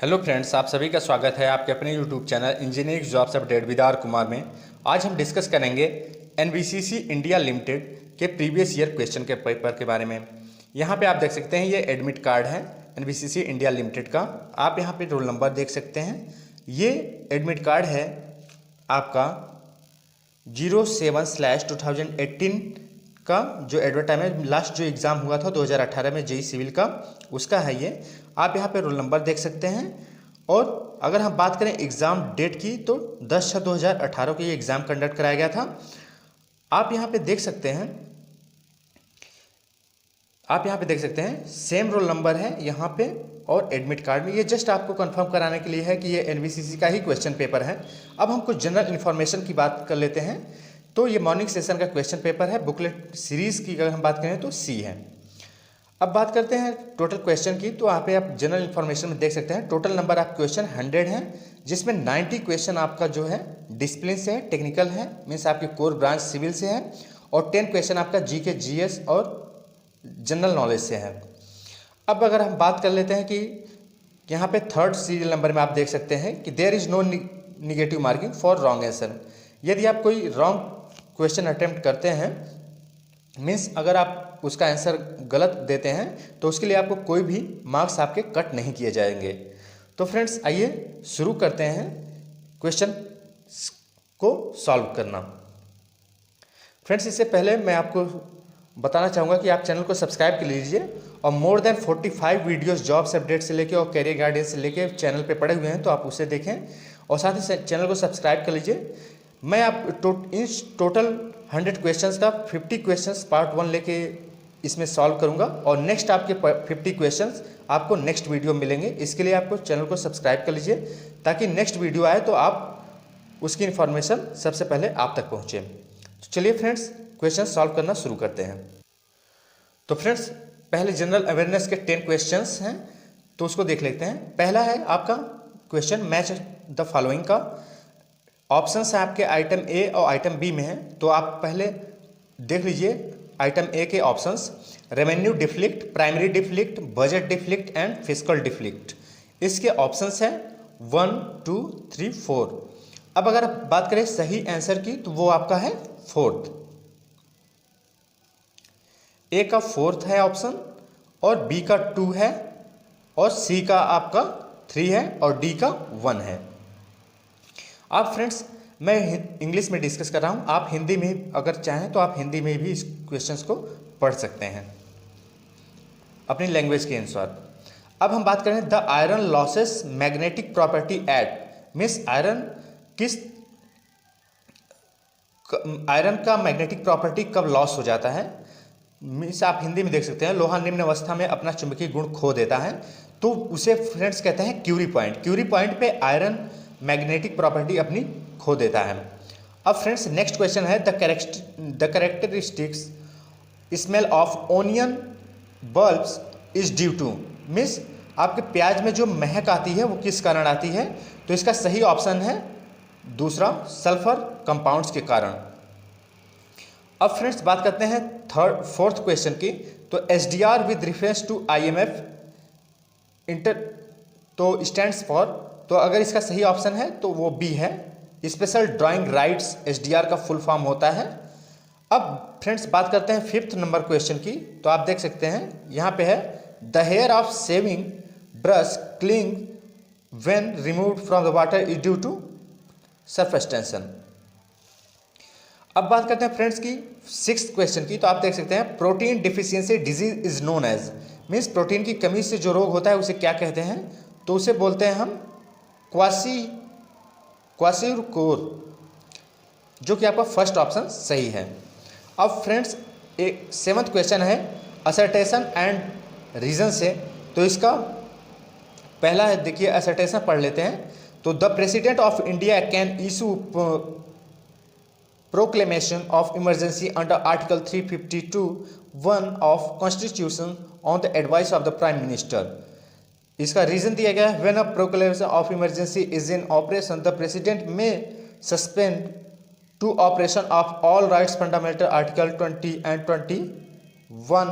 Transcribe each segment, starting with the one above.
Hello friends, आप सभी का स्वागत है आपके अपने YouTube channel engineering jobs update with R Kumar में। आज हम डिस्कस करेंगे एनबीसीसी इंडिया लिमिटेड के प्रीवियस ईयर क्वेश्चन के पेपर के बारे में। यहाँ पे आप देख सकते हैं ये एडमिट कार्ड है एनबीसीसी इंडिया लिमिटेड का। आप यहाँ पे रोल नंबर देख सकते हैं। ये एडमिट कार्ड है आपका 07/2018 का, जो एडवर्टाइजमेंट लास्ट जो एग्ज़ाम हुआ था 2018 में जेई सिविल का, उसका है ये। आप यहाँ पे रोल नंबर देख सकते हैं। और अगर हम बात करें एग्ज़ाम डेट की तो 10/6/2018 को ये एग्ज़ाम कंडक्ट कराया गया था। आप यहाँ पे देख सकते हैं सेम रोल नंबर है यहाँ पे और एडमिट कार्ड में। ये जस्ट आपको कंफर्म कराने के लिए है कि ये एनबीसीसी का ही क्वेश्चन पेपर है। अब हम कुछ जनरल इन्फॉर्मेशन की बात कर लेते हैं। तो ये मॉर्निंग सेशन का क्वेश्चन पेपर है। बुकलेट सीरीज़ की अगर हम बात करें तो सी है। अब बात करते हैं टोटल क्वेश्चन की। तो यहाँ पे आप जनरल इन्फॉर्मेशन में देख सकते हैं टोटल नंबर ऑफ क्वेश्चन 100 है, जिसमें 90 क्वेश्चन आपका जो है डिसिप्लिन से है, टेक्निकल है, मीन्स आपकी कोर ब्रांच सिविल से है, और 10 क्वेश्चन आपका जीके जीएस और जनरल नॉलेज से है। अब अगर हम बात कर लेते हैं कि यहाँ पे थर्ड सीरियल नंबर में आप देख सकते हैं कि there is no negative marking for wrong answer. यदि आप कोई रॉन्ग क्वेश्चन अटेम्प्ट करते हैं, मीन्स अगर आप उसका आंसर गलत देते हैं तो उसके लिए आपको कोई भी मार्क्स आपके कट नहीं किए जाएंगे। तो फ्रेंड्स आइए शुरू करते हैं क्वेश्चन को सॉल्व करना। फ्रेंड्स इससे पहले मैं आपको बताना चाहूँगा कि आप चैनल को सब्सक्राइब कर लीजिए, और more than 45 videos jobs update से लेके और कैरियर गाइडेंस से लेके चैनल पे पड़े हुए हैं, तो आप उसे देखें और साथ ही चैनल को सब्सक्राइब कर लीजिए। मैं आप इस टोटल 100 क्वेश्चंस का 50 क्वेश्चंस पार्ट 1 लेके इसमें सॉल्व करूंगा, और नेक्स्ट आपके 50 क्वेश्चंस आपको नेक्स्ट वीडियो मिलेंगे। इसके लिए आपको चैनल को सब्सक्राइब कर लीजिए ताकि नेक्स्ट वीडियो आए तो आप उसकी इन्फॉर्मेशन सबसे पहले आप तक पहुँचे। तो चलिए फ्रेंड्स क्वेश्चन सॉल्व करना शुरू करते हैं। तो फ्रेंड्स पहले जनरल अवेयरनेस के 10 क्वेश्चंस हैं, तो उसको देख लेते हैं। पहला है आपका क्वेश्चन मैच द फॉलोइंग का। ऑप्शंस है आपके आइटम ए और आइटम बी में है, तो आप पहले देख लीजिए आइटम ए के options. Revenue deficit, primary deficit, budget deficit and fiscal deficit. इसके ऑप्शंस हैं 1, 2, 3, 4। अब अगर बात करें सही आंसर की तो वो आपका है 4th। ए का 4th है ऑप्शन, और बी का 2 है, और सी का आपका 3 है, और डी का 1 है। आप फ्रेंड्स मैं इंग्लिश में डिस्कस कर रहा हूँ, आप हिंदी में अगर चाहें तो आप हिंदी में भी इस क्वेश्चंस को पढ़ सकते हैं अपनी लैंग्वेज के अनुसार। अब हम बात करें the iron losses magnetic property eight, means iron का मैग्नेटिक प्रॉपर्टी कब लॉस हो जाता है। मीन्स आप हिंदी में देख सकते हैं लोहा निम्न अवस्था में अपना चुंबकीय गुण खो देता है, तो उसे फ्रेंड्स कहते हैं क्यूरी पॉइंट। क्यूरी पॉइंट पे आयरन मैग्नेटिक प्रॉपर्टी अपनी खो देता है। अब फ्रेंड्स नेक्स्ट क्वेश्चन है the characteristics smell of onion bulbs is due to, means आपके प्याज में जो महक आती है वो किस कारण आती है। तो इसका सही ऑप्शन है दूसरा, सल्फर कंपाउंड्स के कारण। अब फ्रेंड्स बात करते हैं 4th क्वेश्चन की। तो SDR with reference to IMF inter तो स्टैंड्स फॉर, तो अगर इसका सही ऑप्शन है तो वो बी है, स्पेशल ड्राइंग राइट्स एसडीआर का फुल फॉर्म होता है। अब फ्रेंड्स बात करते हैं 5th नंबर क्वेश्चन की। तो आप देख सकते हैं यहाँ पे है the hair of shaving brush cling when removed from the water is due to surface tension. अब बात करते हैं फ्रेंड्स की 6th क्वेश्चन की। तो आप देख सकते हैं protein deficiency disease is known as, means protein की कमी से जो रोग होता है उसे क्या कहते हैं। तो उसे बोलते हैं हम क्वासिरकोर, जो कि आपका फर्स्ट ऑप्शन सही है। अब फ्रेंड्स एक 7th क्वेश्चन है असर्टेशन एंड रीजन से। तो इसका पहला है, देखिए असर्टेशन पढ़ लेते हैं। तो the president of India can issue proclamation of emergency under article 352(1) of constitution on the advice of the prime minister. इसका रीजन दिया गया है when a proclamation of emergency is in operation the president में suspend to operation of all rights fundamental article 20 and 21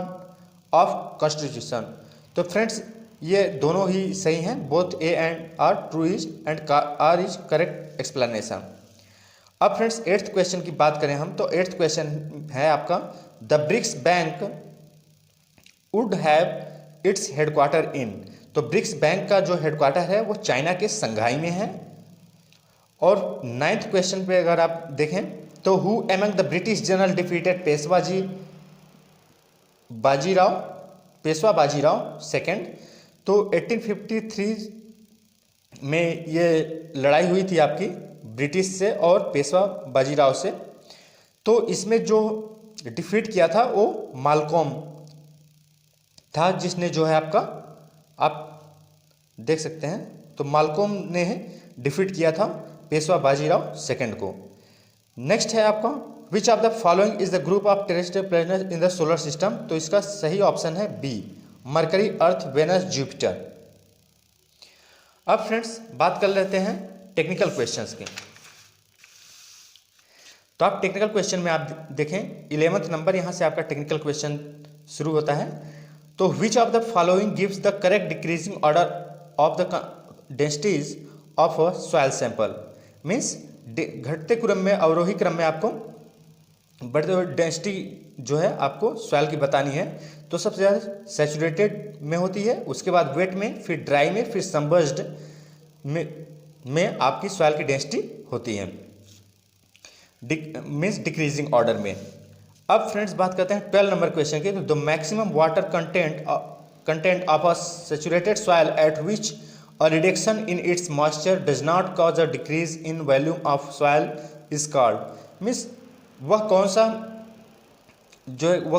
of constitution. तो friends ये दोनों ही सही हैं, both A and R true is and R is correct explanation. अब friends 8th question की बात करें हम, तो 8th क्वेश्चन है आपका, the BRICS bank would have its headquarter in. तो ब्रिक्स बैंक का जो हेडक्वार्टर है वो चाइना के संघाई में है। और 9th क्वेश्चन पे अगर आप देखें तो who among the British general defeated Peshwa Bajirao second. तो 1853 में ये लड़ाई हुई थी आपकी ब्रिटिश से और पेशवा बाजीराव से। तो इसमें जो डिफीट किया था वो मालकॉम था, जिसने जो है आपका, आप देख सकते हैं, तो मालकॉम ने डिफीट किया था पेशवा बाजीराव सेकंड को। नेक्स्ट है आपका, which of the following is the group of terrestrial planet in the solar system. तो इसका सही ऑप्शन है बी, मरकरी, अर्थ, वेनस, जुपिटर। अब फ्रेंड्स बात कर लेते हैं टेक्निकल क्वेश्चंस की। तो आप टेक्निकल क्वेश्चन में आप देखें 11th नंबर यहाँ से आपका टेक्निकल क्वेश्चन शुरू होता है। तो which of the following gives the correct decreasing order of the densities of a soil sample. Means घटते क्रम में, अवरोही क्रम में आपको बढ़ते हुए डेंसिटी जो है आपको सॉइल की बतानी है। तो सबसे ज़्यादा सैचुरेटेड में होती है, उसके बाद वेट में, फिर ड्राई में, फिर सबमर्ज्ड में आपकी सॉइल की डेंसिटी होती है, मीन्स डिक्रीजिंग ऑर्डर में। अब फ्रेंड्स बात करते हैं 12 नंबर क्वेश्चन की। तो the maximum water content of a saturated soil eight which a reduction in its moisture does not cause a decrease in volume of soil is called. Means वह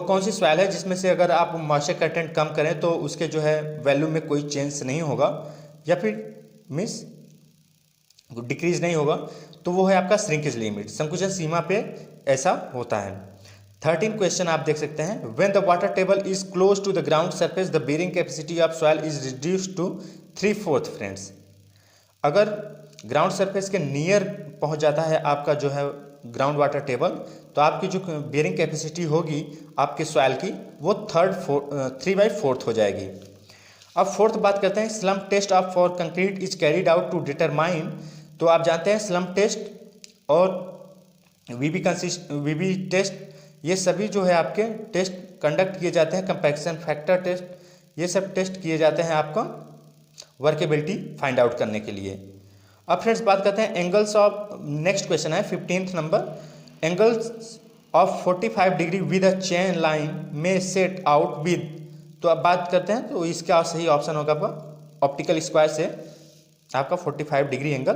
कौन सी soil है जिसमें से अगर आप मॉइस्चर कंटेंट कम करें तो उसके जो है वैल्यूम में कोई चेंज नहीं होगा, या फिर मीन्स डिक्रीज नहीं होगा, तो वो है आपका श्रिंकेज लिमिट, संकुचन सीमा पे ऐसा होता है। 13 क्वेश्चन आप देख सकते हैं, when the water table is close to the ground surface the bearing capacity of soil is reduced to 3/4। Friends अगर ग्राउंड सरफेस के नियर पहुंच जाता है आपका जो है ग्राउंड वाटर टेबल, तो आपकी जो बेरिंग कैपेसिटी होगी आपके सॉइल की वो 3/4 हो जाएगी। अब 4th बात करते हैं, slump test of for concrete is carried out to determine. तो आप जानते हैं स्लम टेस्ट और वीबी टेस्ट, ये सभी जो है आपके टेस्ट कंडक्ट किए जाते हैं, कंपैक्शन फैक्टर टेस्ट, ये सब टेस्ट किए जाते हैं आपका वर्केबिलिटी फाइंड आउट करने के लिए। अब फ्रेंड्स बात करते हैं एंगल्स ऑफ, नेक्स्ट क्वेश्चन है 15th number, angles of 45 degree with a chain line में सेट आउट विद। तो अब बात करते हैं, तो इसका सही ऑप्शन होगा आपका ऑप्टिकल स्क्वायर से आपका 45 डिग्री एंगल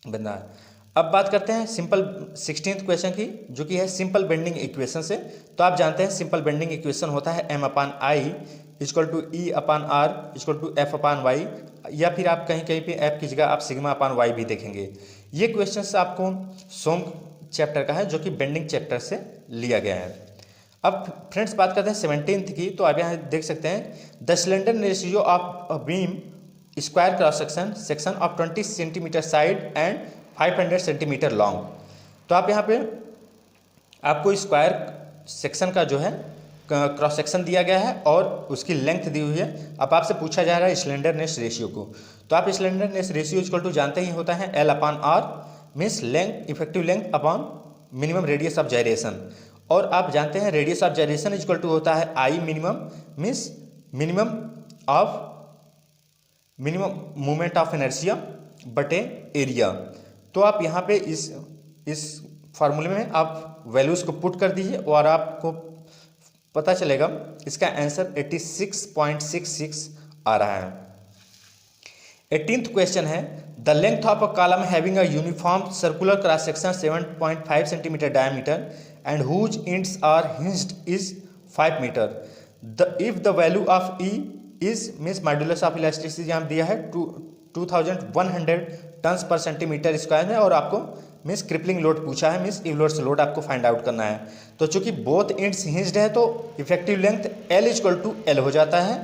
बना है। अब बात करते हैं सिंपल 16th क्वेश्चन की, जो कि है सिंपल बेंडिंग इक्वेशन से। तो आप जानते हैं सिंपल बेंडिंग इक्वेशन होता है m/i equal to E/r equal to F/y, या फिर आप कहीं कहीं पे F की जगह आप सिग्मा/y भी देखेंगे। ये क्वेश्चन आपको सोम चैप्टर का है, जो कि बेंडिंग चैप्टर से लिया गया है। अब फ्रेंड्स बात करते हैं 17th की। तो आप यहाँ देख सकते हैं, the slender ratio of a beam square cross section of 20 centimetre side and 500 centimetre long. तो आप यहाँ पे आपको स्क्वायर सेक्शन का जो है क्रॉस सेक्शन दिया गया है और उसकी लेंथ दी हुई है। अब आपसे पूछा जा रहा है स्लेंडरनेस रेशियो को। तो आप स्लेंडरनेस रेशियो इक्वल टू जानते ही होता है L/r, means length, effective length upon minimum radius of gyration. और आप जानते हैं radius of gyration equal to होता है I minimum, means minimum moment of inertia बटे एरिया। तो आप यहाँ पे इस फार्मूले में आप वैल्यूज़ को पुट कर दीजिए और आपको पता चलेगा इसका आंसर 86.66 आ रहा है। 18th क्वेश्चन है, the length of a column having a uniform circular cross section 7.5 centimetre diameter and whose ends are hinged is 5 metre. If the value of E is, means modulus of elasticity यहाँ दिया है 2100 turns पर centimetre square में, और आपको means crippling load पूछा है, means इवलोड्स लोड आपको फाइंड आउट करना है। तो चूंकि बोथ एंड्स हिंज्ड है तो effective length L equal to L हो जाता है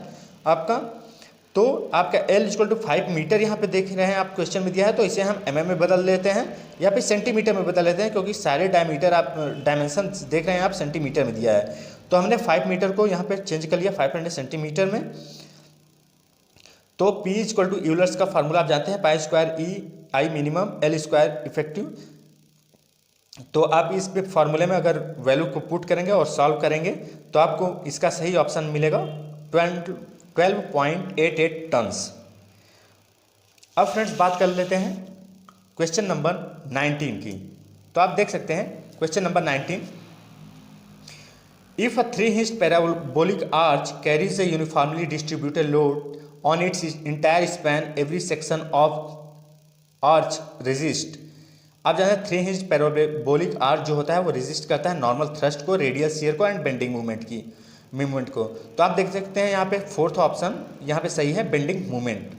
आपका। तो आपका L इक्वल टू 5 मीटर यहाँ पे देख रहे हैं आप क्वेश्चन में दिया है, तो इसे हम mm में बदल लेते हैं या फिर सेंटीमीटर में बदल लेते हैं, क्योंकि सारे डायमीटर आप डायमेंशन देख रहे हैं आप सेंटीमीटर में दिया है। तो हमने 5 मीटर को यहाँ पे चेंज कर लिया 500 सेंटीमीटर में। तो P इक्वल टू यूलर्स का फार्मूला आप जानते हैं, pi square E I minimum L square effective. तो आप इस पे फार्मूले में अगर वैल्यू को पुट करेंगे और सॉल्व करेंगे तो आपको इसका सही ऑप्शन मिलेगा 12.88 टन्स। अब फ्रेंड्स बात कर लेते हैं क्वेश्चन नंबर 19 की। तो आप देख सकते हैं question number 19, if a 3-hinged parabolic arch carries a uniformly distributed load on its entire span, every section of arch resist। आप जानते हैं 3-hinged पैराबोलिक आर्च जो होता है वो रेजिस्ट करता है नॉर्मल थ्रस्ट को, रेडियल शियर को एंड बेंडिंग मूवमेंट को। तो आप देख सकते हैं यहाँ पे फोर्थ ऑप्शन यहाँ पे सही है, बेंडिंग मूवमेंट।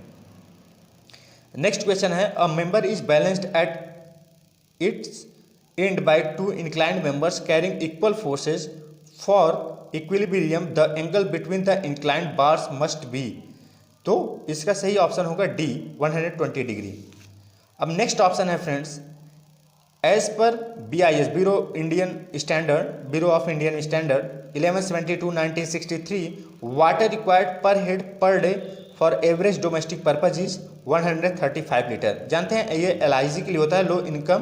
नेक्स्ट क्वेश्चन है, a member is balanced at its end by 2 inclined members carrying equal forces for equilibrium, the angle between the inclined bars must be. तो इसका सही ऑप्शन होगा डी, 120 डिग्री। अब नेक्स्ट ऑप्शन है friends, as पर BIS bureau of Indian standard 11/72/1963, water required per head per day for average domestic purpose is 135 litre. जानते हैं ये LIG के लिए होता है, लो इनकम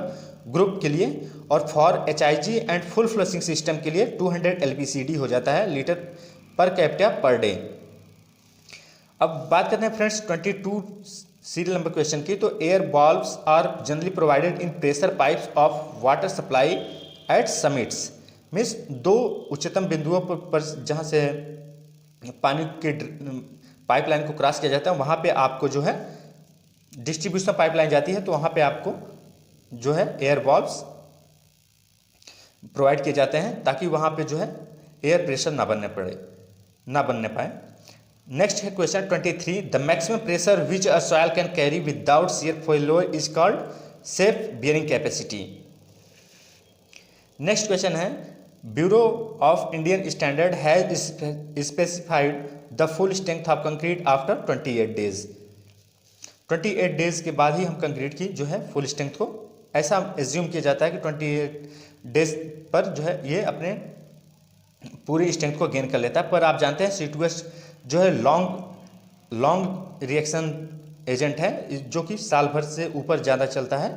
ग्रुप के लिए, और for HIG and full flushing system के लिए 200 LPCD हो जाता है, litre per capita per day. अब बात करते हैं फ्रेंड्स 22 सीरियल नंबर क्वेश्चन की। तो air valves are generally provided in pressure pipes of water supply at summits, means 2 उच्चतम बिंदुओं पर जहाँ से पानी के पाइपलाइन को क्रॉस किया जाता है वहाँ पे आपको जो है डिस्ट्रीब्यूशन पाइपलाइन जाती है, तो वहाँ पे आपको जो है एयर बॉल्व्स प्रोवाइड किए जाते हैं ताकि वहाँ पे जो है एयर प्रेशर ना बनने पाए। नेक्स्ट है question 23, the maximum pressure which a soil can carry without shear failure is called self bearing capacity. Next question है, bureau of Indian standard has specified the full strength of concrete after 28 days. 28 days के बाद ही हम concrete की जो है full strength को, ऐसा assume किया जाता है कि 28 डेज पर जो है ये अपने पूरी स्ट्रेंथ को गेन कर लेता है। पर आप जानते हैं C2H जो है लॉन्ग रिएक्शन एजेंट है जो कि साल भर से ऊपर ज़्यादा चलता है,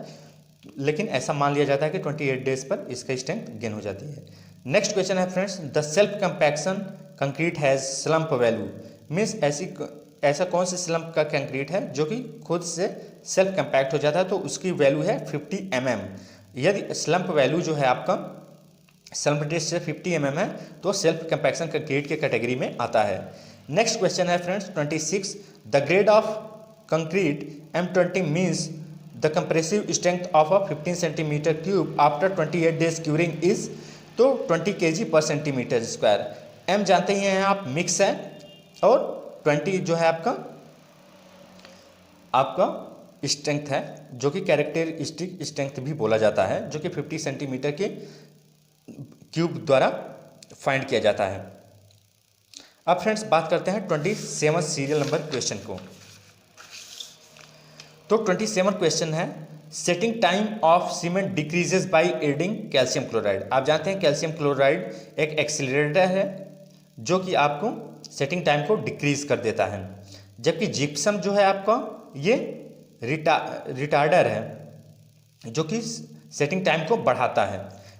लेकिन ऐसा मान लिया जाता है कि 28 डेज पर इसका स्ट्रेंथ गेन हो जाती है। नेक्स्ट क्वेश्चन है friends, the self compaction concrete has slump value, means ऐसा कौन से स्लम्प का कंक्रीट है जो कि खुद से सेल्फ कंपैक्ट हो जाता है, तो उसकी वैल्यू है 50 mm। यदि स्लम्प वैल्यू जो है आपका स्लम्प टेस्ट से 50 mm है तो सेल्फ कंपैक्शन कंक्रीट के कैटेगरी में आता है। नेक्स्ट क्वेश्चन है friends 26, the grade of concrete M20 means the compressive strength of a 15 centimetre cube after 28 days curing is, तो 20 kg पर सेंटीमीटर स्क्वायर। M जानते ही हैं आप, मिक्स है, और 20 जो है आपका स्ट्रेंथ है जो कि कैरेक्टरिस्टिक स्ट्रेंथ भी बोला जाता है, जो कि 50 सेंटीमीटर के क्यूब द्वारा फाइंड किया जाता है। अब फ्रेंड्स बात करते हैं 27 सीरियल नंबर क्वेश्चन को। तो 27 क्वेश्चन है, setting time of cement decreases by adding calcium chloride. आप जानते हैं कैल्शियम क्लोराइड एक एक्सीलरेटर है जो कि आपको सेटिंग टाइम को डिक्रीज कर देता है, जबकि जिप्सम जो है आपका ये रिटार्डर है जो कि सेटिंग टाइम को बढ़ाता है।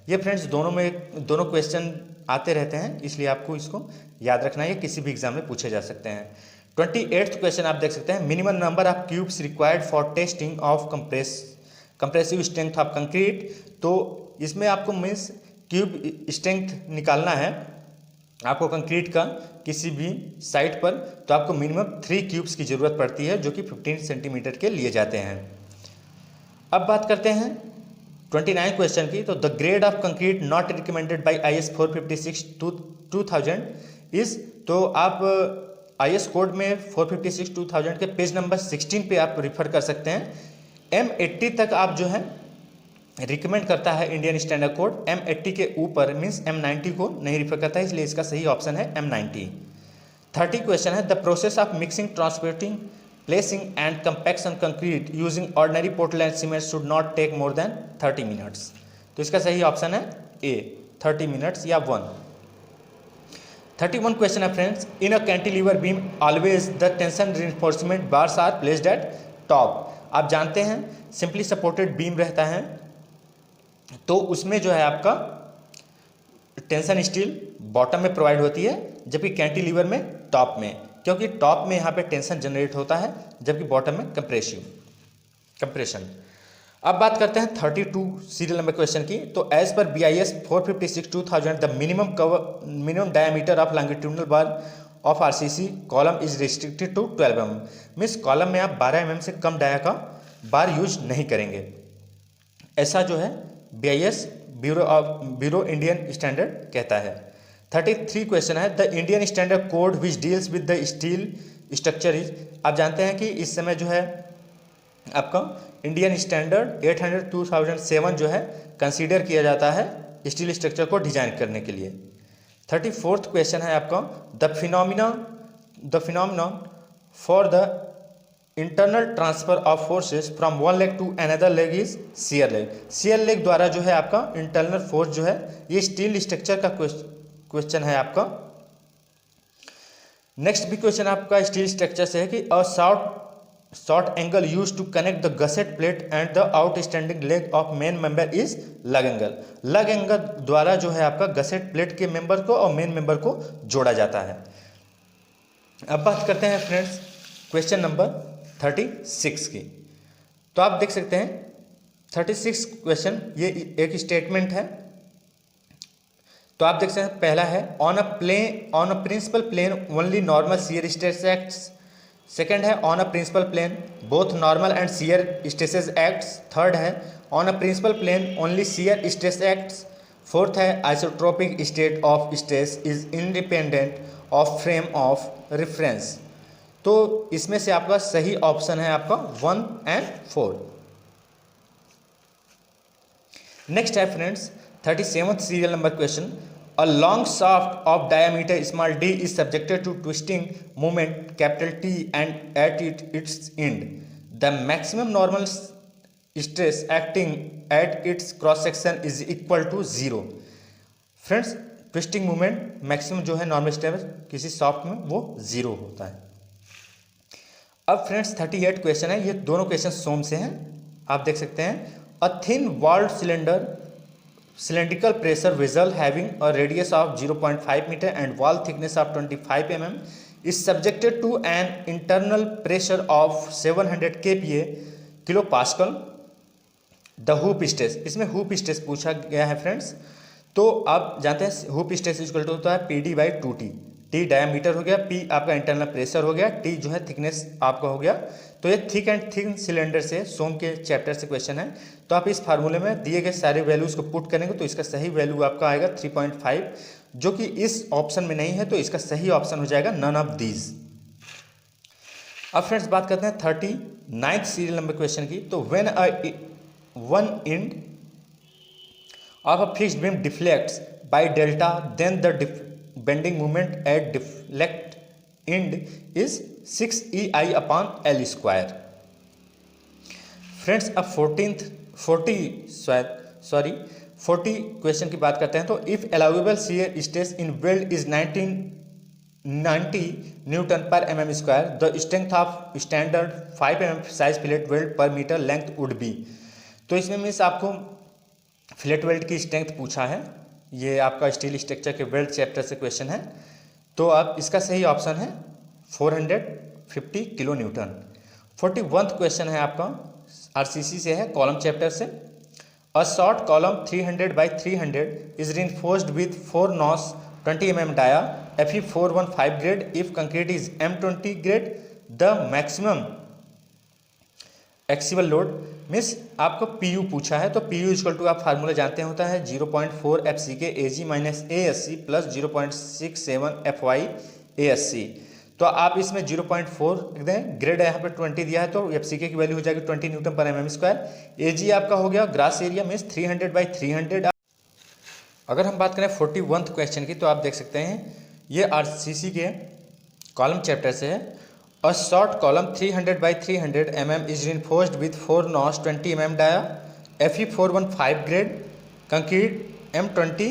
ये फ्रेंड्स दोनों क्वेश्चन आते रहते हैं, इसलिए आपको इसको याद रखना है, किसी भी एग्जाम में पूछे जा सकते हैं। 28th क्वेश्चन आप देख सकते हैं, minimum number of cubes required for testing of compressive strength of concrete. तो इसमें आपको मीन्स क्यूब स्ट्रेंथ निकालना है आपको कंक्रीट का किसी भी साइट पर, तो आपको मिनिमम 3 क्यूब्स की ज़रूरत पड़ती है जो कि 15 सेंटीमीटर के लिए जाते हैं। अब बात करते हैं 29 क्वेश्चन की। तो the grade of concrete not recommended by IS 456/2000 is, तो आप IS कोड में 456/2000 के पेज नंबर 16 पे आप रिफर कर सकते हैं। M80 तक आप जो है रिकमेंड करता है इंडियन स्टैंडर्ड कोड, M80 के ऊपर मीन्स M90 को नहीं रिफर करता है, इसलिए इसका सही ऑप्शन है M90। 30 क्वेश्चन है, the process of mixing, transporting, placing and compaction concrete using ordinary Portland cement should not take more than 30 minutes. तो इसका सही ऑप्शन है ए, 30 मिनट्स या 1। 31 क्वेश्चन है friends, in a cantilever beam always the tension reinforcement bars are placed at top. आप जानते हैं simply supported beam रहता है तो उसमें जो है आपका टेंशन स्टील बॉटम में प्रोवाइड होती है, जबकि कैंटिलीवर में टॉप में, क्योंकि टॉप में यहाँ पे टेंशन जनरेट होता है जबकि बॉटम में कंप्रेशन। अब बात करते हैं 32 सीरियल नंबर क्वेश्चन की। तो as per BIS 456/2000 the minimum diameter of longitudinal bar of RCC column is restricted to 12 mm। Means column में आप 12 mm से कम डाया का बार यूज नहीं करेंगे, ऐसा जो है BIS ब्यूरो इंडियन स्टैंडर्ड कहता है। 33 क्वेश्चन है, the Indian standard code which deals with the steel structure is. आप जानते हैं कि इस समय जो है आपका इंडियन स्टैंडर्ड 800/2007 जो है कंसीडर किया जाता है स्टील स्ट्रक्चर को डिजाइन करने के लिए। 34th क्वेश्चन है आपका, the phenomenon for the internal transfer of forces from one leg to another leg is shear lag. Shear lag द्वारा जो है आपका इंटरनल फोर्स जो है, ये स्टील स्ट्रक्चर का क्वेश्चन है आपका। नेक्स्ट भी क्वेश्चन आपका स्टील स्ट्रक्चर से है कि a short angle use to connect the gusset plate and the outstanding leg of main member is lug angle. Lug angle द्वारा जो है आपका गसेट प्लेट के मेंबर को और मेन मेंबर को जोड़ा जाता है। अब बात करते हैं फ्रेंड्स क्वेश्चन नंबर 36 की। तो आप देख सकते हैं 36 क्वेश्चन ये एक स्टेटमेंट है। तो आप देख सकते हैं पहला है, on a principal plane only normal shear stress acts. Second है, on a principal plane both normal and shear stresses acts. Third है, on a principal plane only shear stress acts. Fourth है, isotropic state of stress is independent of frame of reference. तो इसमें से आपका सही option है आपका 1 और 4। नेक्स्ट है friends 37th serial number question, a long shaft of diameter small d is subjected to twisting moment capital T and at its end the maximum normal stress acting at its cross section is equal to 0। Friends twisting movement maximum जो है normal stress किसी soft में वो 0 होता है। अब friends 38 question है, ये दोनों क्वेश्चन सोम से हैं। आप देख सकते हैं, a thin walled cylindrical pressure vessel having a radius of 0.5 meter and wall thickness of 25 mm is subjected to an internal pressure of 700 kPa kilopascal। The hoop stress, इसमें हुप स्ट्रेस पूछा गया है फ्रेंड्स। तो आप जानते हैं hoop stress equal to होता है PD/2T। T डायमीटर हो गया, P आपका इंटरनल प्रेशर हो गया, T जो है थिकनेस आपका हो गया। तो ये थिक एंड थिन सिलेंडर से सोम के चैप्टर से क्वेश्चन है। तो आप इस फार्मूले में दिए गए सारे वैल्यूज को पुट करेंगे तो इसका सही वैल्यू आपका आएगा 3.5, जो कि इस ऑप्शन में नहीं है। तो इसका सही ऑप्शन हो जाएगा नन ऑफ दीज। अब फ्रेंड्स बात करते हैं 39th सीरियल नंबर क्वेश्चन की। तो when one end of a fixed beam deflects by delta then the bending moment at deflect end is 6EI/L²। Friends अब 40 क्वेश्चन की बात करते हैं। तो if allowable shear stress in weld is 90 Nm/mm², the strength of standard 5 mm size fillet weld per metre length would be. तो इसमें means आपको fillet weld की स्ट्रेंथ पूछा है, ये आपका स्टील स्ट्रक्चर के वेल्ड चैप्टर से क्वेश्चन है। तो अब इसका सही ऑप्शन है 450 किलो न्यूटन। 41th क्वेश्चन है आपका RCC से है, कॉलम चैप्टर से। A short column 300/300 is reinforced with 4 notch 20 mm dia Fe 415 grade if concrete is M20 grade। The maximum axial load means आपको PU पूछा है। तो PU इक्वल टू आप फार्मूला जानते हैं होता है 0.4 FCK AG - ASC plus 0.67 FY ASC। तो आप इसमें 0.4 लिख दें, ग्रेड यहाँ पे 20 दिया है तो FCK की वैल्यू हो जाएगी 20 Nm/mm²। AG आपका हो गया ग्रास एरिया मीन्स 300/300। अगर हम बात करें 41th क्वेश्चन की तो आप देख सकते हैं ये RCC के कॉलम चैप्टर से है। A short column 300/300 mm is reinforced with 4 notch 20 mm dia Fe 415 grade concrete M20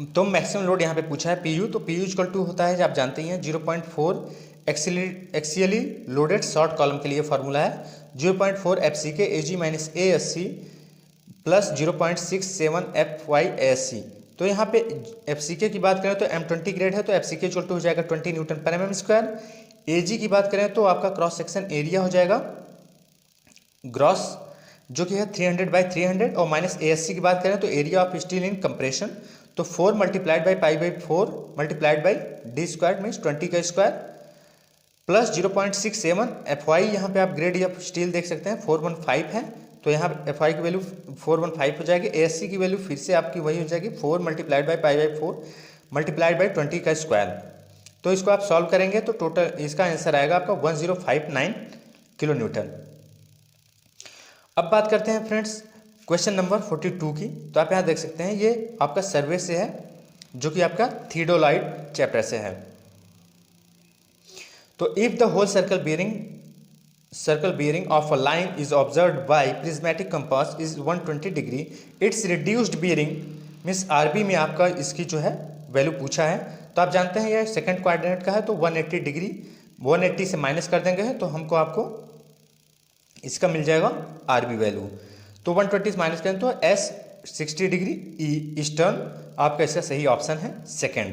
तो मैक्सिमम लोड यहाँ पे पूछा है पीयू, तो पीयू इक्वल टू होता है, आप जानते ही हैं 0.4 एक्सियली लोडेड शॉर्ट कॉलम के लिए फॉर्मूला है 0.4 FCK AG minus ASC plus 0.67 FY/ASC। तो यहाँ पे FCK की बात करें तो M20 ग्रेड है, तो FCK इक्वल टू हो जाएगा 20 न्यूटन पर mm²। AG की बात करें तो आपका क्रॉस सेक्शन एरिया हो जाएगा ग्रॉस जो कि है 300/300, और माइनस ASC की बात करें तो area of steel in compression, तो 4 multiplied by π/4 multiplied by d² means 20 का स्क्वायर प्लस 0.67 FY। यहाँ पे आप ग्रेड ऑफ स्टील देख सकते हैं 415 है, तो यहाँ FY की वैल्यू 415 हो जाएगी। ASC की वैल्यू फिर से आपकी वही हो जाएगी 4 मल्टीप्लाइड बाई π/4 मल्टीप्लाइड बाई 20 का स्क्वायर। तो इसको आप सॉल्व करेंगे तो टोटल इसका आंसर आएगा आपका 1059 किलो न्यूटन। अब बात करते हैं फ्रेंड्स क्वेश्चन नंबर 42 की। तो आप यहाँ देख सकते हैं ये आपका सर्वे से है जो कि आपका थियोडोलाइट चैप्टर से है। तो if the whole circle bearing of a line is observed by prismatic compass is 120 degree, it's reduced bearing means RB में आपका इसकी जो है वैल्यू पूछा है। तो आप जानते हैं ये सेकंड कोऑर्डिनेट का है, तो 180 डिग्री 180 से माइनस कर देंगे तो हमको आपको इसका मिल जाएगा RB वैल्यू। तो 120 से माइनस करें तो S 60 डिग्री ईस्टर्न आपका इसका सही ऑप्शन है सेकंड।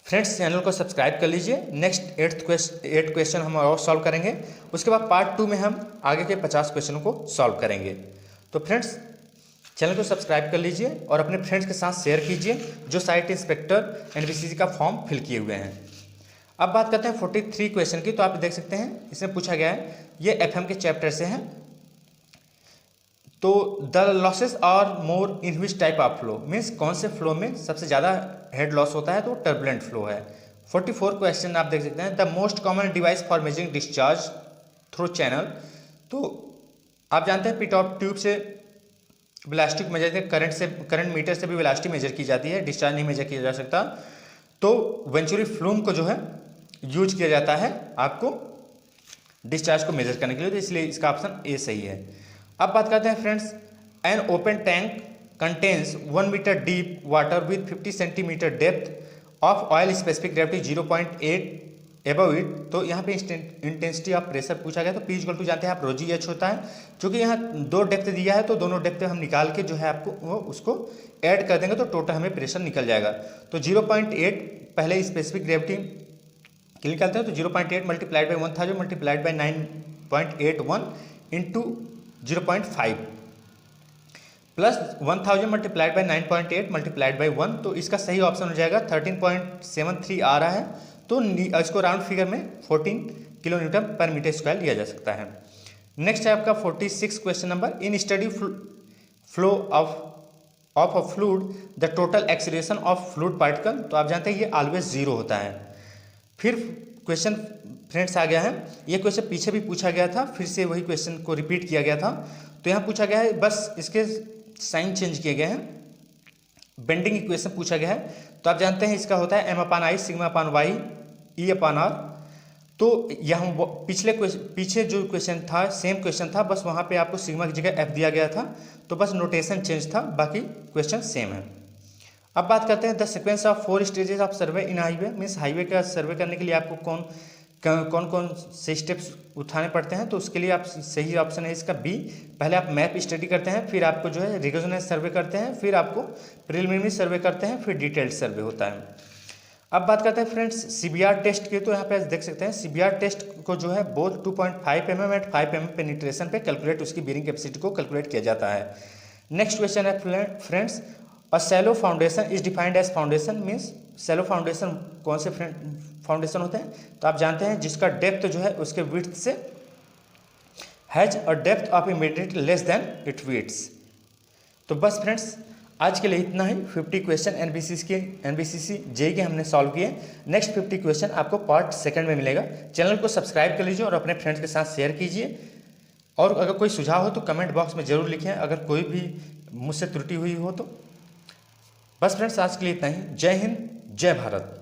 फ्रेंड्स चैनल को सब्सक्राइब कर लीजिए। नेक्स्ट 8 क्वेश्चन हम और सॉल्व करेंगे, उसके बाद पार्ट 2 में हम आगे के 50 क्वेश्चनों को सॉल्व करेंगे। तो फ्रेंड्स चैनल को सब्सक्राइब कर लीजिए और अपने फ्रेंड्स के साथ शेयर कीजिए जो साइट इंस्पेक्टर NBCC का फॉर्म फिल किए हुए हैं। अब बात करते हैं 43 क्वेश्चन की। तो आप देख सकते हैं इसमें पूछा गया है, ये FM के चैप्टर से है। तो the losses are more in which type of flow means कौन से फ्लो में सबसे ज़्यादा हेड लॉस होता है, तो टर्बुलेंट फ्लो है। 44 क्वेश्चन आप देख सकते हैं, the most common device for measuring discharge through channel. तो आप जानते हैं पिटॉप ट्यूब से वेलोसिटी मेजर करंट मीटर से भी वेलोसिटी मेजर की जाती है, डिस्चार्ज नहीं मेजर किया जा सकता। तो वेंचुरी फ्लूम को जो है यूज किया जाता है आपको डिस्चार्ज को मेजर करने के लिए, तो इसलिए इसका ऑप्शन ए सही है। अब बात करते हैं friends, an open tank contains 1 metre deep water with 50 centimetre depth of oil specific gravity 0.8 above it. तो यहाँ पे इंटेंसिटी ऑफ प्रेशर पूछा गया, तो P इक्वल टू जानते हैं आप ρGH होता है। चूँकि यहाँ 2 डेप्थ दिया है तो दोनों डेप्थ हम निकाल के जो है आपको वो उसको ऐड कर देंगे तो टोटल हमें प्रेशर निकल जाएगा। तो 0.8 पहले स्पेसिफिक ग्रेविटी के निकालते हैं, तो 0.8 multiplied by 1000 multiplied by 9.81 into 0.5 plus 1000 multiplied by 9.8 multiplied by 1। तो इसका सही ऑप्शन हो जाएगा 13.73 आ रहा है। तो इसको राउंड फिगर में 14 किलो न्यूटन पर मीटर स्क्वायर लिया जा सकता है। नेक्स्ट है आपका 46 question number, in steady flow of a fluid the total acceleration of fluid particle. तो आप जानते हैं ये ऑलवेज 0 होता है। फिर क्वेश्चन फ्रेंड्स आ गया है, ये क्वेश्चन पीछे भी पूछा गया था, फिर से वही क्वेश्चन को रिपीट किया गया था। तो यहाँ पूछा गया है, बस इसके साइन चेंज किए गए हैं। बेंडिंग इक्वेशन पूछा गया है, तो आप जानते हैं इसका होता है m/i σ/y E/r। तो यहाँ पीछे जो क्वेश्चन था सेम क्वेश्चन था, बस वहाँ पे आपको सिग्मा की जगह f दिया गया था, तो बस नोटेशन चेंज था, बाकी क्वेश्चन सेम है। अब बात करते हैं the sequence of 4 stages of survey in highway means highway का सर्वे करने के लिए आपको कौन कौन से स्टेप्स उठाने पड़ते हैं। तो उसके लिए आप सही ऑप्शन है इसका बी, पहले आप मैप स्टडी करते हैं, फिर आपको जो है रिकॉग्नाइज सर्वे करते हैं, फिर आपको प्रिलिमिनरी सर्वे करते हैं, फिर डिटेल्ड सर्वे होता है। अब बात करते हैं फ्रेंड्स CBR टेस्ट की। तो यहाँ पे देख सकते हैं CBR टेस्ट को जो है both 2.5 mm at 5 mm penetration पे कैलकुलेट उसकी बीयरिंग कैपेसिटी को कैलकुलेट किया जाता है। नेक्स्ट क्वेश्चन है friends, a shallow foundation is defined as foundation means shallow foundation कौन से फाउंडेशन होते हैं। तो आप जानते हैं जिसका डेप्थ जो है उसके विड्थ से has a depth of immediate less than it width. तो बस फ्रेंड्स आज के लिए इतना ही। 50 क्वेश्चन NBCC JEE के हमने सॉल्व किए। नेक्स्ट 50 क्वेश्चन आपको पार्ट 2 में मिलेगा। चैनल को सब्सक्राइब कर लीजिए और अपने फ्रेंड्स के साथ शेयर कीजिए। और अगर कोई सुझाव हो तो कमेंट बॉक्स में ज़रूर लिखें, अगर कोई भी मुझसे त्रुटि हुई हो तो। बस फ्रेंड्स आज के लिए इतना ही। जय हिंद, जय भारत।